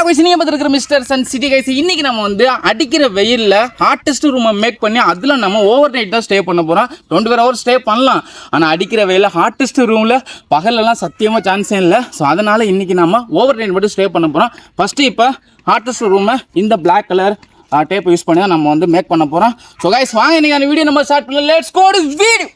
நீங்கள் பார்த்துருக்கிற mister Sun city guys. இன்றைக்கி நம்ம வந்து அடிக்கிற வெயிலில் ஹாட்டஸ்ட் ரூமை மேக் பண்ணி அதில் நம்ம ஓவர் நைட் தான் ஸ்டே பண்ண போகிறோம். 24 hours ஸ்டே பண்ணலாம். ஆனால் அடிக்கிற வெயிலில் ஹாட்டஸ்ட் ரூமில் பகலெல்லாம் சத்தியமாக சான்ஸே இல்லை. ஸோ அதனால் இன்றைக்கி நம்ம ஓவர் நைட் மட்டும் ஸ்டே பண்ண போகிறோம். ஃபஸ்ட்டு இப்போ ஹாட்டஸ்ட் ரூமை இந்த பிளாக் கலர் டேப் யூஸ் பண்ணி தான் நம்ம வந்து மேக் பண்ண போகிறோம். ஸோ கைஸ் வாங்க இன்றைக்கி அந்த வீடியோ நம்ம ஸ்டார்ட் பண்ணலாம். Let's go to video.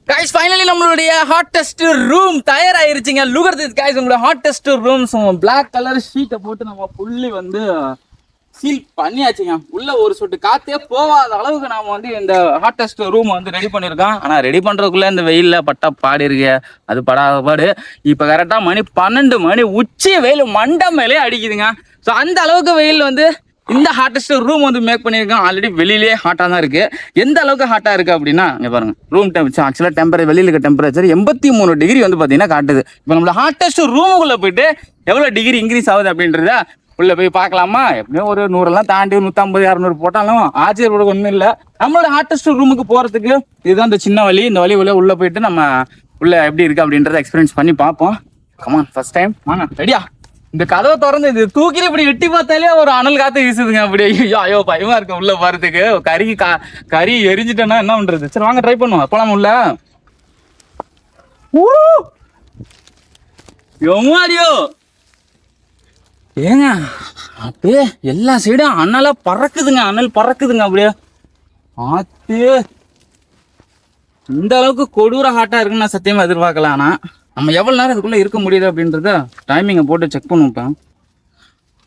Guys finally நம்மளுடைய ஹாட்டஸ்ட் ரூம் தயாராகிருச்சுங்க. லுக் அட் திஸ் கைஸ், உங்களோட ஹாட்டஸ்ட் ரூம். பிளாக் கலர் ஷீட்டை போட்டு நம்ம ஃபுல்லி வந்து சீல் பண்ணியாச்சுங்க. உள்ள ஒரு சொட்டு காற்றே போகாத அளவுக்கு நாம் வந்து இந்த ஹாட்டஸ்ட் ரூம் வந்து ரெடி பண்ணியிருக்கோம். ஆனால் ரெடி பண்ணுறதுக்குள்ளே இந்த வெயிலில் பட்டா பாடு இருக்கு, அது படாத பாடு. இப்போ கரெக்டாக மணி 12 மணி, உச்சி வெயில் மண்டை மேலே அடிக்குதுங்க. ஸோ அந்த அளவுக்கு வெயில் வந்து இந்த ஹாட்டஸ்ட் ரூம் வந்து மேக் பண்ணியிருக்கோம். ஆல்ரெடி வெளியிலே ஹாட்டாக தான் இருக்குது. எந்த அளவுக்கு ஹாட்டாக இருக்குது அப்படின்னா இங்கே பாருங்கள், ரூம் டெம்பரேச்சர் ஆக்சுவலாக வெளியில் இருக்க டெம்பரேச்சர் 83 டிகிரி வந்து பார்த்தீங்கன்னா காட்டுது. இப்போ நம்மளோட ஹாட்டஸ்ட் ரூமுக்குள்ளே போயிட்டு எவ்வளோ டிகிரி இன்க்ரீஸ் ஆகுது அப்படின்றத உள்ளே போய் பார்க்கலாமா? எப்படியும் ஒரு 100 தாண்டி 150 200 போட்டாலும் ஆச்சரியப்பட ஒன்றும் இல்லை. நம்மளோட ஹாட்டஸ்ட் ரூமுக்கு போகிறதுக்கு இதுதான் இந்த சின்ன வழி. இந்த வழி உள்ளே போயிட்டு நம்ம உள்ளே எப்படி இருக்குது அப்படின்றத எக்ஸ்பீரியன்ஸ் பண்ணி பார்ப்போம். கமான், ஃபர்ஸ்ட் டைம் வாங்க. ரெடியா? இந்த கதவை திறந்து இது தூக்கிட்டு இப்படி எட்டி பார்த்தாலே ஒரு அனல் காத்து வீசுதுங்க. அப்படி ஐயோ பயமா இருக்கு உள்ள போறதுக்கு. கறி எரிஞ்சிட்டேன்னா என்ன பண்றது? சரி வாங்க ட்ரை பண்ணுவோம். போலாம் உள்ள. எம்மாடியோ ஏங்க, அப்படியே எல்லா சைடும் அனலா பறக்குதுங்க. அனல் பறக்குதுங்க அப்படியே. ஆத்து இந்த அளவுக்கு கொடூர ஹாட்டா இருக்குன்னு நான் சத்தியமா எதிர்பார்க்கல. ஆனா நம்ம எவ்வளோ நேரம் இதுக்குள்ளே இருக்க முடியுது அப்படின்றத டைமிங்கை போட்டு செக் பண்ணுவோம்.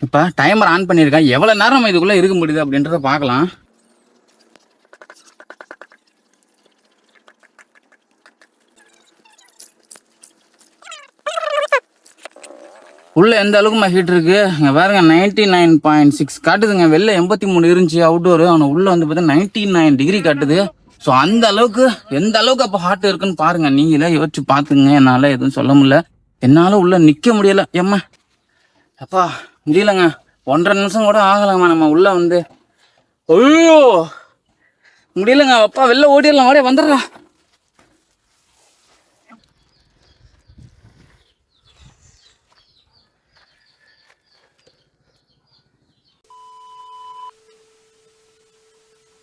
இப்போ டைமர் ஆன் பண்ணியிருக்கேன். எவ்வளோ நேரம் நம்ம இதுக்குள்ளே இருக்க முடியுது அப்படின்றத பார்க்கலாம். உள்ளே எந்த அளவுக்கு ஹீட் இருக்குது இங்கே பாருங்க. 99.6 காட்டுதுங்க. வெளில 83 இருந்துச்சு அவுட்டோரு. ஆனால் உள்ளே வந்து பார்த்தீங்கன்னா 99 டிகிரி காட்டுது. ஸோ அந்த அளவுக்கு எந்த அளவுக்கு அப்போ ஹாட் இருக்குன்னு பாருங்க. நீங்களே யோசிச்சு பார்த்துங்க. என்னால் எதுவும் சொல்ல முடியல. என்னால் உள்ளே நிற்க முடியலை. ஏம்மா அப்பா முடியலங்க. 1.5 நிமிஷம் கூட ஆகலாமா நம்ம உள்ளே வந்து. ஐயோ முடியலங்க. அப்பா வெளில ஓடிடலாம். ஓடே வந்துடுறா.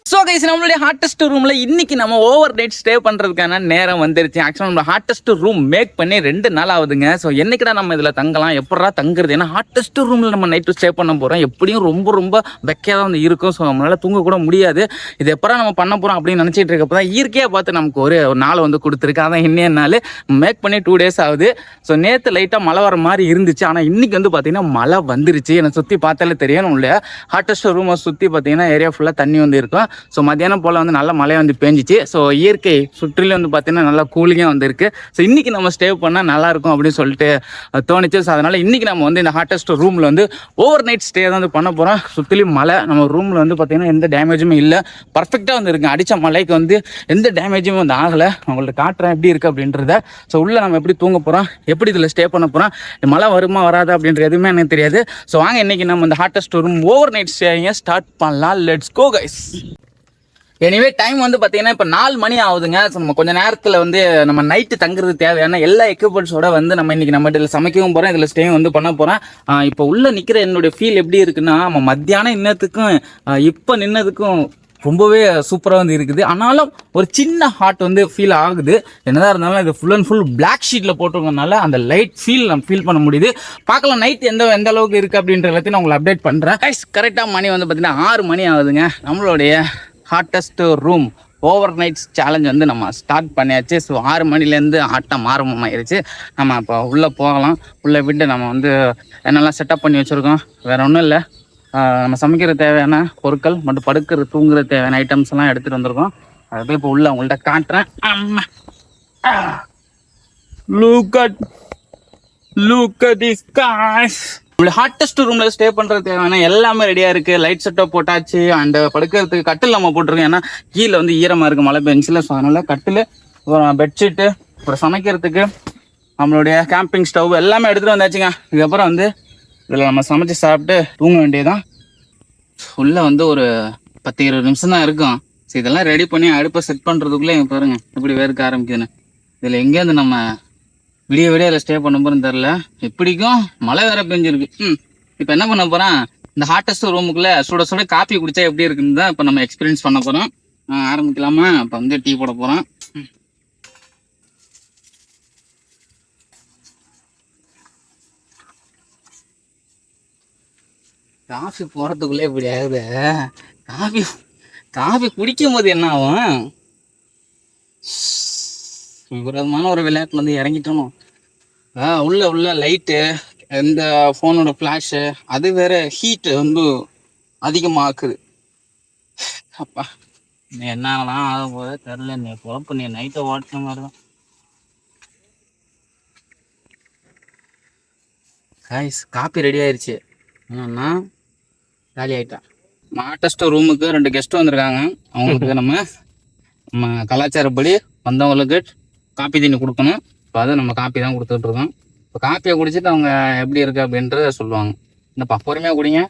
ஸோ கைஸ், நம்மளுடைய ஹாட்டஸ்ட் ரூமில் இன்றைக்கி நம்ம ஓவர் நைட் ஸ்டே பண்ணுறதுக்கான நேரம் வந்துருச்சு. ஆக்சுவலாக நம்ம ஹாட்டஸ்ட் ரூம் மேக் பண்ணி 2 நாள் ஆகுதுங்க. ஸோ என்னைக்கிடா நம்ம இதில் தங்கலாம், எப்படா தங்குறது? ஏன்னா ஹாட்டஸ்ட் ரூமில் நம்ம நைட்டு ஸ்டே பண்ண போகிறோம். எப்படியும் ரொம்ப வெக்கையாக தான் வந்து இருக்கும். ஸோ நம்மளால் தூங்க கூட முடியாது. இது எப்படா நம்ம பண்ண போகிறோம் அப்படின்னு நினச்சிட்டு இருக்கப்போ தான் இயற்கையாக பார்த்து நமக்கு ஒரு நாள் வந்து கொடுத்துருக்கு. அதான் இன்னைய நாள் மேக் பண்ணி 2 days ஆகுது. ஸோ நேற்று லைட்டாக மழை வர மாதிரி இருந்துச்சு. ஆனால் இன்றைக்கி வந்து பார்த்திங்கன்னா மழை வந்துருச்சு. எனக்கு சுற்றி பார்த்தாலே தெரியும். நம்மளுடைய ஹாட்டஸ்ட் ரூமை சுற்றி பார்த்திங்கன்னா ஏரியா ஃபுல்லாக தண்ணி வந்து இருக்கும். ஸோ மத்தியானம் போல் வந்து நல்ல மழை வந்து பேஞ்சிச்சு. ஸோ இயற்கை சுற்றிலும் வந்து பார்த்தீங்கன்னா நல்லா கூலிங்காக வந்து இருக்குது. ஸோ இன்றைக்கி நம்ம ஸ்டே பண்ணால் நல்லாயிருக்கும் அப்படின்னு சொல்லிட்டு தோணிச்சு. ஸோ அதனால் இன்றைக்கி நம்ம வந்து இந்த ஹாட்டஸ்ட் ரூமில் வந்து ஓவர் நைட் ஸ்டே தான் வந்து பண்ண போகிறோம். சுற்றிலும் மழை. நம்ம ரூமில் வந்து பார்த்திங்கன்னா எந்த டேமேஜுமே இல்லை. பர்ஃபெக்டாக வந்து இருக்குது. அடித்த மழைக்கு வந்து எந்த டேமேஜுமே வந்து ஆகலை. உங்கள்ட்ட காட்டுறேன் எப்படி இருக்குது அப்படின்றத. ஸோ உள்ளே நம்ம எப்படி தூங்க போகிறோம், எப்படி இதில் ஸ்டே பண்ண போகிறோம், மழை வருமா வராது அப்படின்ற எதுவுமே எனக்கு தெரியாது. ஸோ வாங்க இன்றைக்கி நம்ம இந்த ஹாட்டஸ்ட் ரூம் ஓவர் நைட் ஸ்டேயை ஸ்டார்ட் பண்ணலாம். Let's go guys. Anyway time வந்து பார்த்தீங்கன்னா இப்போ 4 மணி ஆகுதுங்க. ஸோ நம்ம கொஞ்சம் நேரத்தில் வந்து நம்ம நைட்டு தங்குறது தேவையான எல்லா எக்யூப்மெண்ட்ஸோட வந்து நம்ம இன்னைக்கு நம்ம இதில் சமைக்கவும் போகிறோம், இதில் ஸ்டேயும் வந்து பண்ண போகிறோம். இப்போ உள்ள நிற்கிற என்னுடைய ஃபீல் எப்படி இருக்குன்னா, நம்ம மத்தியானம் இன்னத்துக்கும் இப்போ நின்னதுக்கும் ரொம்பவே சூப்பராக வந்து இருக்குது. ஆனாலும் ஒரு சின்ன ஹார்ட் வந்து ஃபீல் ஆகுது. என்னதான் இருந்தாலும் இது ஃபுல் அண்ட் ஃபுல் பிளாக் ஷீட்டில் போட்டிருக்கனால அந்த லைட் நம்ம ஃபீல் பண்ண முடியுது. பார்க்கலாம் நைட் எந்த அளவுக்கு இருக்குது அப்படின்ற எல்லாத்தையும் நான் உங்களை அப்டேட் பண்ணுறேன். கரெக்டாக மணி வந்து பார்த்தீங்கன்னா 6 மணி ஆகுதுங்க. நம்மளுடைய hottest room over nights challenge வந்து நம்ம ஸ்டார்ட் பண்ணியாச்சு. ஸோ 6 மணிலேருந்து ஆட்டம் ஆரம்பமாயிருச்சு. நம்ம இப்போ உள்ளே போகலாம். உள்ளே விட்டு நம்ம வந்து என்னெல்லாம் செட்டப் பண்ணி வச்சுருக்கோம், வேறு ஒன்றும் இல்லை. நம்ம சமைக்கிற தேவையான பொருட்கள் மற்றும் படுக்கிற தூங்குற தேவையான ஐட்டம்ஸ் எல்லாம் எடுத்துகிட்டு வந்திருக்கோம். அதை போய் இப்போ உள்ள உங்கள்கிட்ட காட்டுறேன். Look at this guys. உள்ள ஹாட்டஸ்ட் ரூம்ல ஸ்டே பண்றது தேவையான எல்லாமே ரெடியா இருக்கு. லைட் செட்டப் போட்டாச்சு. அண்ட் படுக்கிறதுக்கு கட்டில் நம்ம போட்டிருக்கோம். ஏன்னா கீழே வந்து ஈரமா இருக்கு மழை பெஞ்சில். ஸோ அதனால கட்டில், பெட்ஷீட்டு, அப்புறம் சமைக்கிறதுக்கு நம்மளுடைய கேம்பிங் ஸ்டவ் எல்லாமே எடுத்துகிட்டு வந்தாச்சுங்க. இதுக்கப்புறம் வந்து இதில் நம்ம சமைச்சு சாப்பிட்டு தூங்க வேண்டியதுதான். உள்ளே வந்து ஒரு 10-20 நிமிஷம் தான் இருக்கும். ஸோ இதெல்லாம் ரெடி பண்ணி அடுப்பை செட் பண்ணுறதுக்குள்ளே எங்கள் பாருங்க எப்படி வேர்க்க ஆரம்பிக்குதுன்னு. இதில் எங்கேருந்து நம்ம விடிய இதில் ஸ்டே பண்ண போகிறோன்னு தெரில. எப்படிக்கும் மழை வேற பெஞ்சிருக்கு. இப்போ என்ன பண்ண போகிறேன், இந்த ஹாட்டஸ்ட் ரூமுக்குள்ளே சுட காப்பி குடித்தா எப்படி இருக்குன்னு தான் இப்போ நம்ம எக்ஸ்பீரியன்ஸ் பண்ண போகிறோம். ஆரம்பிக்கலாமா? இப்போ வந்து டீ போட போகிறோம். காஃபி போகிறதுக்குள்ளே இப்படி ஆகுது. காஃபி குடிக்கும் போது என்ன ஆகும்? விபரீதமான ஒரு விளையாட்டுல வந்து இறங்கிட்டோம். உள்ள லைட்டு, இந்த ஃபோனோட ஃப்ளாஷு, அது வேற ஹீட்டு வந்து அதிகமாக்குது. அப்பா நீ என்னலாம் ஆக போதே தெரில. நீ குழப்ப, நீ நைட்டை ஓட்டின மாதிரி தான். காய்ஸ் காப்பி ரெடி ஆயிடுச்சு. என்னன்னா காலி ஆகிட்டான். ஹாட்டஸ்ட் ரூமுக்கு 2 கெஸ்ட் வந்திருக்காங்க. அவங்களுக்கு நம்ம கலாச்சாரப்படி வந்தவங்களுக்கு காப்பி தண்ணி கொடுக்கணும். இப்போ அதை நம்ம காப்பி தான் கொடுத்துட்ருக்கோம். இப்போ காப்பியை குடிச்சிட்டு அவங்க எப்படி இருக்கு அப்படின்றத சொல்லுவாங்க. இந்தப்பா பொறுமையாக குடிங்க.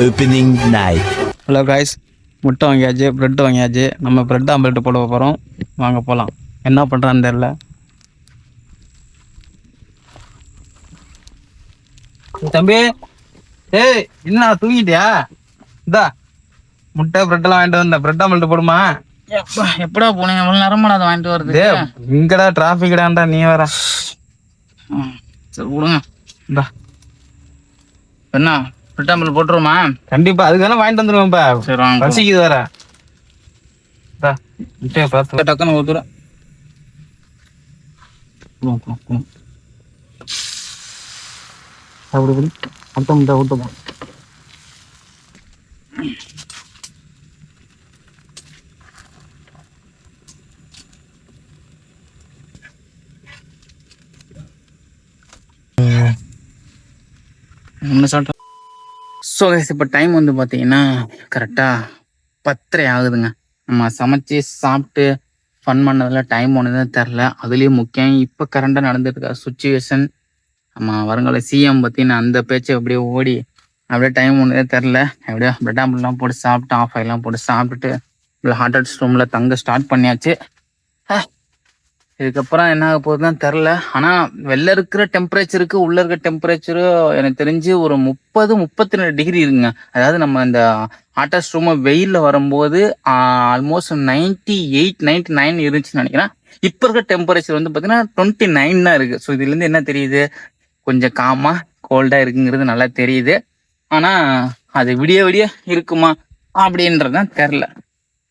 Opening night. ஹலோ காய்ஸ், முட்டை வாங்கியாச்சு, ப்ரெட் வாங்கியாச்சு. நம்ம ப்ரெட் ஆம்லெட் போட போகிறோம். வாங்க போகலாம். என்ன பண்ணுறான்னு தெரில. தம்பி, ஏய் என்ன தூங்கிட்டியா? இதா முட்டை ப்ரெட்டெல்லாம் வாங்கிட்டு வந்தேன். ப்ரெட் ஆம்லெட் போடுமா? எப்படா போனீங்க? எவ்வளோ நேரமா அதை வாங்கிட்டு வருது? இங்கடா டிராஃபிக்டாண்டா, நீ வேற. சரி விடுங்க. இந்தா என்ன ப்ரெட் ஆம்லெட் போட்டுருமா? கண்டிப்பா, அதுக்கான வாங்கிட்டு வந்துருவேன்ப்பா. சரி வாங்க, பசிக்குது வேற. முட்டையை பார்த்து டக்குன்னு ஊத்துறேன். அப்படி அடுத்த முட்டை ஊற்றுப்போம். ஸோ இப்போ டைம் வந்து பார்த்தீங்கன்னா கரெக்டாக 10:30 ஆகுதுங்க. நம்ம சமைச்சு சாப்பிட்டு ஃபன் பண்ணதில் டைம் ஒன்றுதான் தெரில. அதுலேயும் முக்கியம் இப்போ கரண்டாக நடந்துட்டு இருக்க சுச்சுவேஷன், நம்ம வருங்கால சிஎம் பற்றின அந்த பேச்சு அப்படியே ஓடி அப்படியே டைம் ஒன்றுதே தெரில. அப்படியே பிரெட் ஆம்லெட்லாம் போட்டு சாப்பிட்டு ஆஃப் ஆயிலாம் போட்டு சாப்பிட்டுட்டு இல்லை ஹாட்டஸ்ட் ரூமில் தங்க ஸ்டார்ட் பண்ணியாச்சு. இதுக்கப்புறம் என்ன ஆக போகுதுன்னு தெரில. ஆனால் வெளில இருக்கிற டெம்பரேச்சருக்கு உள்ளே இருக்கிற டெம்பரேச்சரு எனக்கு தெரிஞ்சு ஒரு 30-32 டிகிரி இருக்குங்க. அதாவது நம்ம இந்த ஹாட்டஸ்ட் ரூமை வெயிலில் வரும்போது ஆல்மோஸ்ட் 98-99 இருந்துச்சுன்னு நினைக்கிறேன். இப்போ இருக்கிற டெம்பரேச்சர் வந்து பார்த்தீங்கன்னா 29 தான் இருக்குது. ஸோ இதுலேருந்து என்ன தெரியுது, கொஞ்சம் காமாக கோல்டாக இருக்குங்கிறது நல்லா தெரியுது. ஆனால் அது விடிய இருக்குமா அப்படின்றதான் தெரில.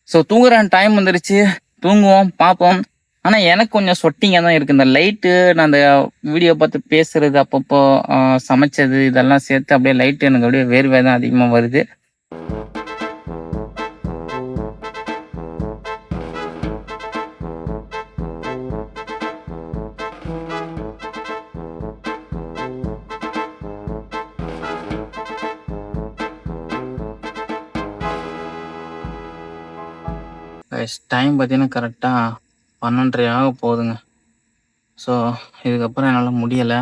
ஸோ தூங்குற டைம் வந்துருச்சு, தூங்குவோம், பார்ப்போம். ஆனால் எனக்கு கொஞ்சம் சொட்டிங்காக தான் இருக்குது. இந்த லைட்டு, நான் அந்த வீடியோ பார்த்து பேசுறது, அப்பப்போ சமைச்சது, இதெல்லாம் சேர்த்து அப்படியே லைட்டு எனக்கு அப்படியே வேர்வை தான் அதிகமாக வருது. டைம் பார்த்தீங்கன்னா கரெக்டாக 12:30 ஆக போகுதுங்க. ஸோ இதுக்கப்புறம் என்னால் முடியலை.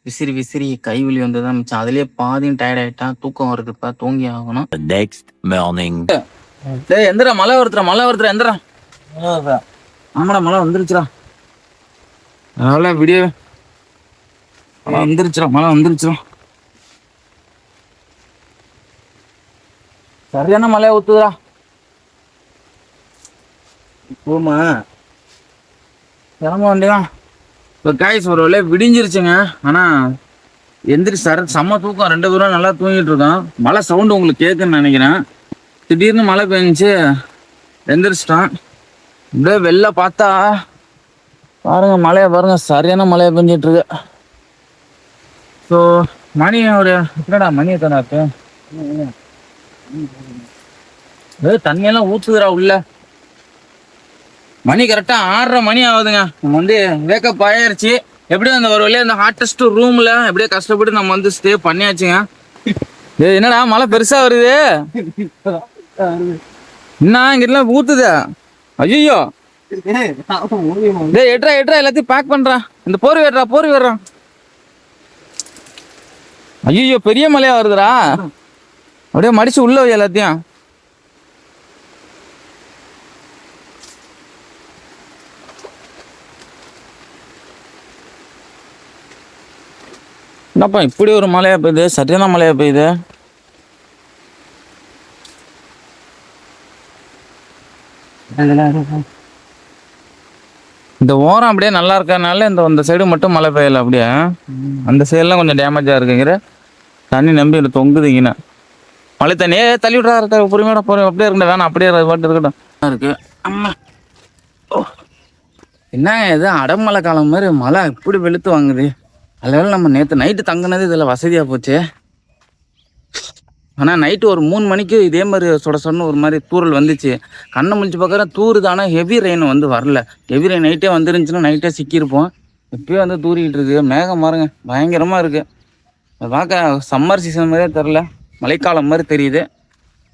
விசிறி விசிறி கை வலி வந்து தான் மிச்சம். அதுலேயே பாதியும் டயர்ட் ஆகிட்டா. தூக்கம் வருது, இப்போ தூங்கி ஆகணும். நெக்ஸ்ட் மார்னிங் டேய் எந்திரா, மழை வருதுடா எந்திரா. ஆமாடா மழை வந்துருச்சுடா. அதனால விடிய மழை வந்துருச்சுடா. சரியான மழையா ஊத்துதுடா. போமா கிளம்ப வேண்டியதான். இப்போ காய்ஸ் ஒரு வேலையை விடிஞ்சிருச்சுங்க. ஆனால் எந்திரி செம்ம தூக்கம். 2 பேரும் நல்லா தூங்கிட்டு இருக்கோம். மழை சவுண்டு உங்களுக்கு கேட்குன்னு நினைக்கிறேன். திடீர்னு மழை பெஞ்சிச்சு, எந்திரிச்சிட்டான். இப்படியே வெளில பார்த்தா பாருங்க, மழையை பாருங்க, சரியான மழையை பெஞ்சிட்டு இருக்கு. ஸோ மணி ஒரு என்னடா மணி எத்தனை இருக்கு? தண்ணியெல்லாம் ஊத்துதுடா உள்ள. மணி கரெக்டா 6:30 மணி ஆகுதுங்க. நம்ம வந்து வேக்கப் ஆயிருச்சு. எப்படியும் அந்த ஒரு வழியா இந்த ஹாட்டஸ்ட் ரூம்ல எப்படியோ கஷ்டப்பட்டு நம்ம வந்து ஸ்டே பண்ணியாச்சுங்க. என்னடா மழை பெருசா வருது? என்ன இங்கெல்லாம் ஊத்துதா? ஐயோ எட்ரா எல்லாத்தையும் பேக் பண்றான். இந்த போர்வை ஏறான். ஐயோ பெரிய மழையா வருதுடா. அப்படியே மடிச்சு உள்ள வை எல்லாத்தையும். என்னப்பா இப்படி ஒரு மழையா பெய்யுது? சரியான மழையா பெய்யுது. இந்த ஓரம் அப்படியே நல்லா இருக்கறனால இந்த சைடு மட்டும் மழை பெய்யல. அப்படியே அந்த சைடுலாம் கொஞ்சம் டேமேஜா இருக்குங்கிற தண்ணி நம்பி தொங்குதுங்கண்ணா. மழை தண்ணியே தள்ளி விட்றா. பொறுமையோட போறேன். அப்படியே இருக்கட்டும், வேணாம் அப்படியே பாட்டு இருக்கட்டும் இருக்கு. அம்மா என்னங்க இது அடமழை காலம் மாதிரி மழை இப்படி வெளுத்து வாங்குது. அதில் நம்ம நேற்று நைட்டு தங்கினது இதில் வசதியாக போச்சு. ஆனால் நைட்டு ஒரு 3 மணிக்கு இதே மாதிரி சொடன்னு ஒரு மாதிரி தூரல் வந்துச்சு. கண்ணை முழிச்சு பார்க்குறேன் தூருது. ஆனால் ஹெவி ரெயின் வந்து வரல. ஹெவி ரெயின் நைட்டே வந்துருந்துச்சுன்னா நைட்டே சிக்கியிருப்போம். இப்போயே வந்து தூரிக்கிட்டு இருக்கு. மேகம் பாருங்க பயங்கரமாக இருக்குது. பார்க்க சம்மர் சீசன் மாதிரியே தெரில, மழைக்காலம் மாதிரி தெரியுது.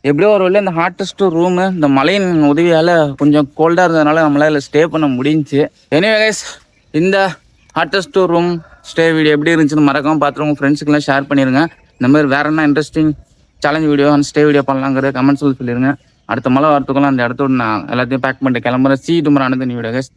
எப்படியோ ஒரு வழியாக இந்த ஹாட்டஸ்ட் ரூமு இந்த மழையின் உதவியால் கொஞ்சம் கோல்டாக இருந்ததுனால நம்மளால் ஸ்டே பண்ண முடிஞ்சிச்சு. எனிவே கைஸ், இந்த ஹாட்டஸ்ட் ரூம் ஸ்டே வீடியோ எப்படி இருந்துச்சுன்னு மறக்காம பார்த்துட்டு உங்கள் ஃப்ரெண்ட்ஸுக்கெல்லாம் ஷேர் பண்ணிடுங்க. இந்த மாதிரி வேறு என்ன interesting challenge video stay video பண்ணலாங்கிற கமெண்ட்ஸில் சொல்லிடுங்க. அடுத்த மழை வரத்துக்குள்ள அந்த இடத்தோட நான் எல்லாத்தையும் பேக் பண்ணிட்டு கிளம்புறேன். சீ tomorrow another new video guys.